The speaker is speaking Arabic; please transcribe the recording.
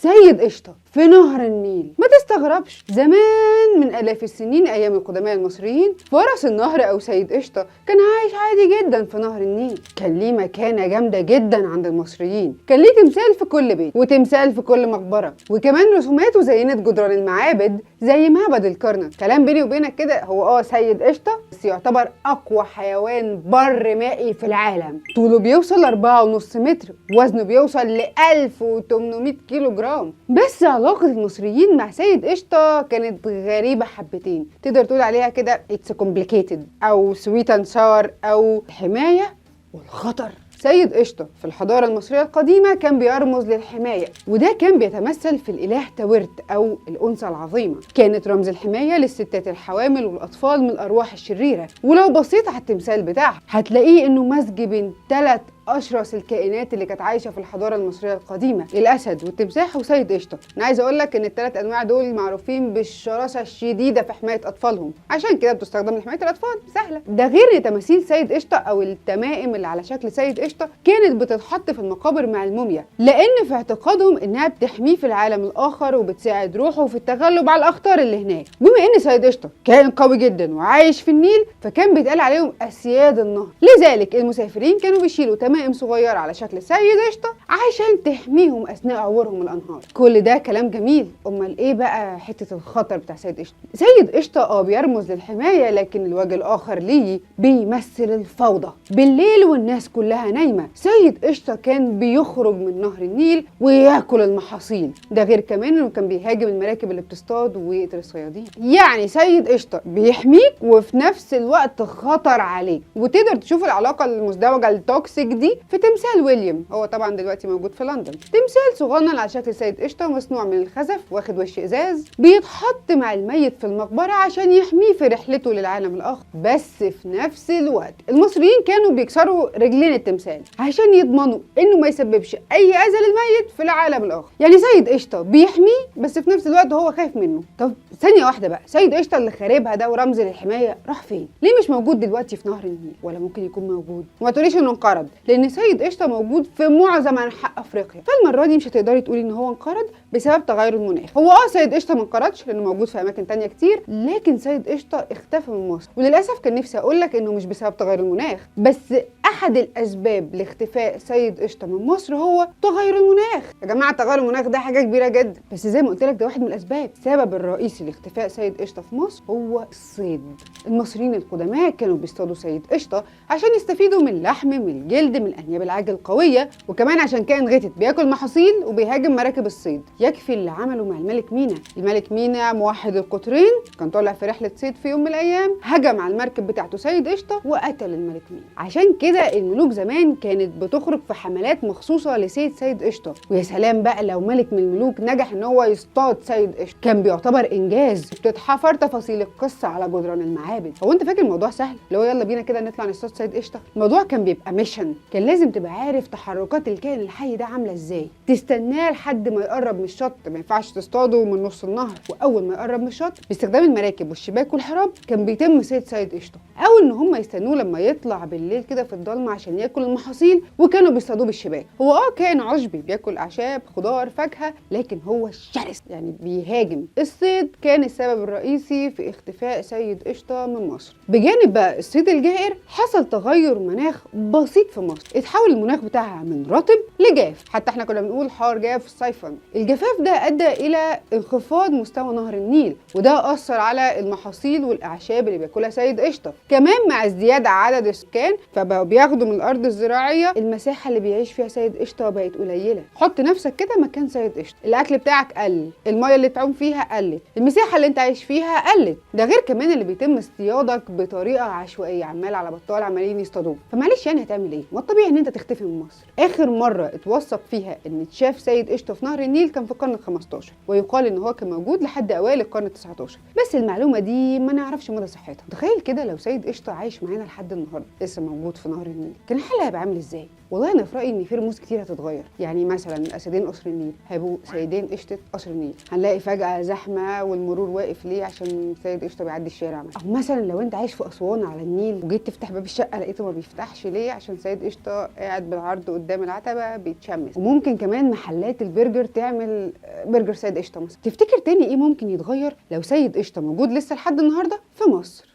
سيد قشطة في نهر النيل. ما تستغربش، زمان من آلاف السنين أيام القدماء المصريين فرس النهر أو سيد قشطة كان عايش عادي جدا في نهر النيل. كان ليه مكانة جامدة جدا عند المصريين، كان ليه تمثال في كل بيت وتمثال في كل مقبرة، وكمان رسوماته زينت جدران المعابد زي معبد الكرنك. كلام بيني وبينك كده، هو سيد قشطة بس يعتبر أقوى حيوان بر مائي في العالم. طوله بيوصل 4.5 متر، وزنه بيوصل ل 1800 كيلو جرام. بس علاقة المصريين مع سيد قشطة كانت غريبة حبتين، تقدر تقول عليها كده it's complicated أو sweet and sour أو الحماية والخطر. سيد قشطة في الحضارة المصرية القديمة كان بيرمز للحماية، وده كان بيتمثل في الإله تاورت أو الأنثى العظيمة. كانت رمز الحماية للستات الحوامل والأطفال من الأرواح الشريرة. ولو بصيت على التمثال بتاعها هتلاقيه إنه مزج بين 3 أشرس الكائنات اللي كانت عايشة في الحضارة المصرية القديمة، الأسد والتمساح وسيد قشطة. أنا عايزة أقول لك إن ال3 أنواع دول معروفين بالشراسة الشديدة في حماية أطفالهم، عشان كده بتستخدم لحماية الأطفال، سهلة. ده غير تماثيل سيد قشطة أو التمائم اللي على شكل سيد قشطة كانت بتتحط في المقابر مع الموميا، لأن في اعتقادهم إنها بتحميه في العالم الآخر وبتساعد روحه في التغلب على الأخطار اللي هناك. بما إن سيد قشطة كان قوي جدا وعايش في النيل، فكان بيتقال عليهم أسياد النهر. لذلك المسافرين كانوا بيشيلوا تمائم صغيرة على شكل سيد قشطة عشان تحميهم أثناء عبورهم الأنهار. كل ده كلام جميل، أمال إيه بقى حتة الخطر بتاع سيد قشطة؟ سيد قشطة بيرمز للحماية، لكن الوجه الآخر ليه بيمثل الفوضى. بالليل والناس كلها نايمة، سيد قشطة كان بيخرج من نهر النيل وياكل المحاصيل. ده غير كمان إنه كان بيهاجم المراكب اللي بتصطاد ويقتل الصيادين. يعني سيد قشطة بيحميك وفي نفس الوقت خطر عليك. وتقدر تشوف العلاقة المزدوجة التوكسيك دي في تمثال ويليام، هو طبعا دلوقتي موجود في لندن. تمثال صغنن على شكل سيد قشطة مصنوع من الخزف واخد وش ازاز، بيتحط مع الميت في المقبرة عشان يحميه في رحلته للعالم الآخر. بس في نفس الوقت المصريين كانوا بيكسروا رجلين التمثال عشان يضمنوا انه ما يسببش اي اذى للميت في العالم الآخر. يعني سيد قشطة بيحميه بس في نفس الوقت هو خايف منه. طب ثانية واحدة بقى، سيد قشطة اللي خاربها ده ورمز للحماية راح فين؟ ليه مش موجود دلوقتي في نهر النيل؟ ولا ممكن يكون موجود؟ وما تقوليش انه انقرض، لان سيد قشطة موجود في معظم انحاء افريقيا، فالمره دي مش هتقدري تقولي ان هو انقرض بسبب تغير المناخ. هو سيد قشطة ما انقرضش لانه موجود في اماكن تانية كتير، لكن سيد قشطة اختفى من مصر. وللاسف كان نفسي اقول لك انه مش بسبب تغير المناخ، بس احد الاسباب لاختفاء سيد قشطة من مصر هو تغير المناخ. يا جماعه تغير المناخ ده حاجه كبيره جدا، بس زي ما قلت لك ده واحد من الاسباب. السبب الرئيسي لاختفاء سيد قشطة في مصر هو الصيد. المصريين القدماء كانوا بيصطادوا سيد قشطة عشان يستفيدوا من اللحم، من الجلد، من انياب العاج القويه، وكمان عشان كان غتت بياكل محاصيل وبيهاجم مراكب الصيد. يكفي اللي عمله مع الملك مينا. الملك مينا موحد القطرين كان طالع في رحله صيد في يوم من الايام، هجم على المركب بتاعته سيد قشطة وقتل الملك مينا. عشان كده الملوك زمان كانت بتخرج في حملات مخصوصه لصيد سيد قشطة. ويا سلام بقى لو ملك من الملوك نجح ان هو يصطاد سيد قشطة، كان بيعتبر انجاز. بتتحفر تفاصيل القصه على جدران المعابد. هو انت فاكر الموضوع سهل؟ لو يلا بينا كده نطلع نصطاد سيد قشطة؟ الموضوع كان بيبقى ميشن، كان لازم تبقى عارف تحركات الكائن الحي ده عامله ازاي، تستناه لحد ما يقرب من الشط، ما ينفعش تصطاده من نص النهر. واول ما يقرب من الشط باستخدام المراكب والشباك والحراب كان بيتم صيد سيد قشطة، او ان هم يستنوه لما يطلع بالليل كده في الضلمه عشان ياكل المحاصيل، وكانوا بيصطادوه بالشباك. هو كائن عشبي بياكل اعشاب، خضار، فاكهه، لكن هو شرس يعني بيهاجم. الصيد كان السبب الرئيسي في اختفاء سيد قشطة من مصر. بجانب بقى الصيد الجائر حصل تغير مناخ بسيط في مصر، اتحول المناخ بتاعها من رطب لجاف. حتى احنا كنا بنقول حار جاف صيفا. الجفاف ده ادى الى انخفاض مستوى نهر النيل، وده اثر على المحاصيل والاعشاب اللي بياكلها سيد قشطة. كمان مع ازدياد عدد السكان فبقوا بياخدوا من الارض الزراعيه المساحه اللي بيعيش فيها سيد قشطة بقت قليله. حط نفسك كده مكان سيد قشطة، الاكل بتاعك قل، الميه اللي تعوم فيها قلت، المساحه اللي انت عايش فيها قلت. ده غير كمان اللي بيتم اصطيادك بطريقه عشوائيه، عمال على بطال عمالين يصطادوك. فمعلش يعني هتعمل ايه؟ ما الطبيعي ان انت تختفي من مصر. اخر مره اتوثق فيها ان اتشاف سيد قشطة في نهر النيل كان في القرن ال15، ويقال ان هو كان موجود لحد اوائل القرن ال19، بس المعلومه دي ما نعرفش مدى صحتها. تخيل كده لو سيد قشطة عايش معانا لحد النهارده لسه موجود في نهر النيل، كان الحال هيبقى عامل ازاي؟ والله انا في رايي ان في رموز كتير هتتغير. يعني مثلا اسدين قصر النيل هيبقوا سيدين قشطه قصر النيل، هنلاقي فجاه زحمه والمرور واقف ليه عشان سيد قشطه بيعدي الشارع مثلا. او مثلا لو انت عايش في اسوان على النيل وجيت تفتح باب الشقه لقيته ما بيفتحش ليه، عشان سيد قشطه قاعد بالعرض قدام العتبه بيتشمس. وممكن كمان محلات البرجر تعمل برجر سيد قشطه مثلا. تفتكر تاني ايه ممكن يتغير لو سيد قشطه موجود لسه لحد النهارده في مصر؟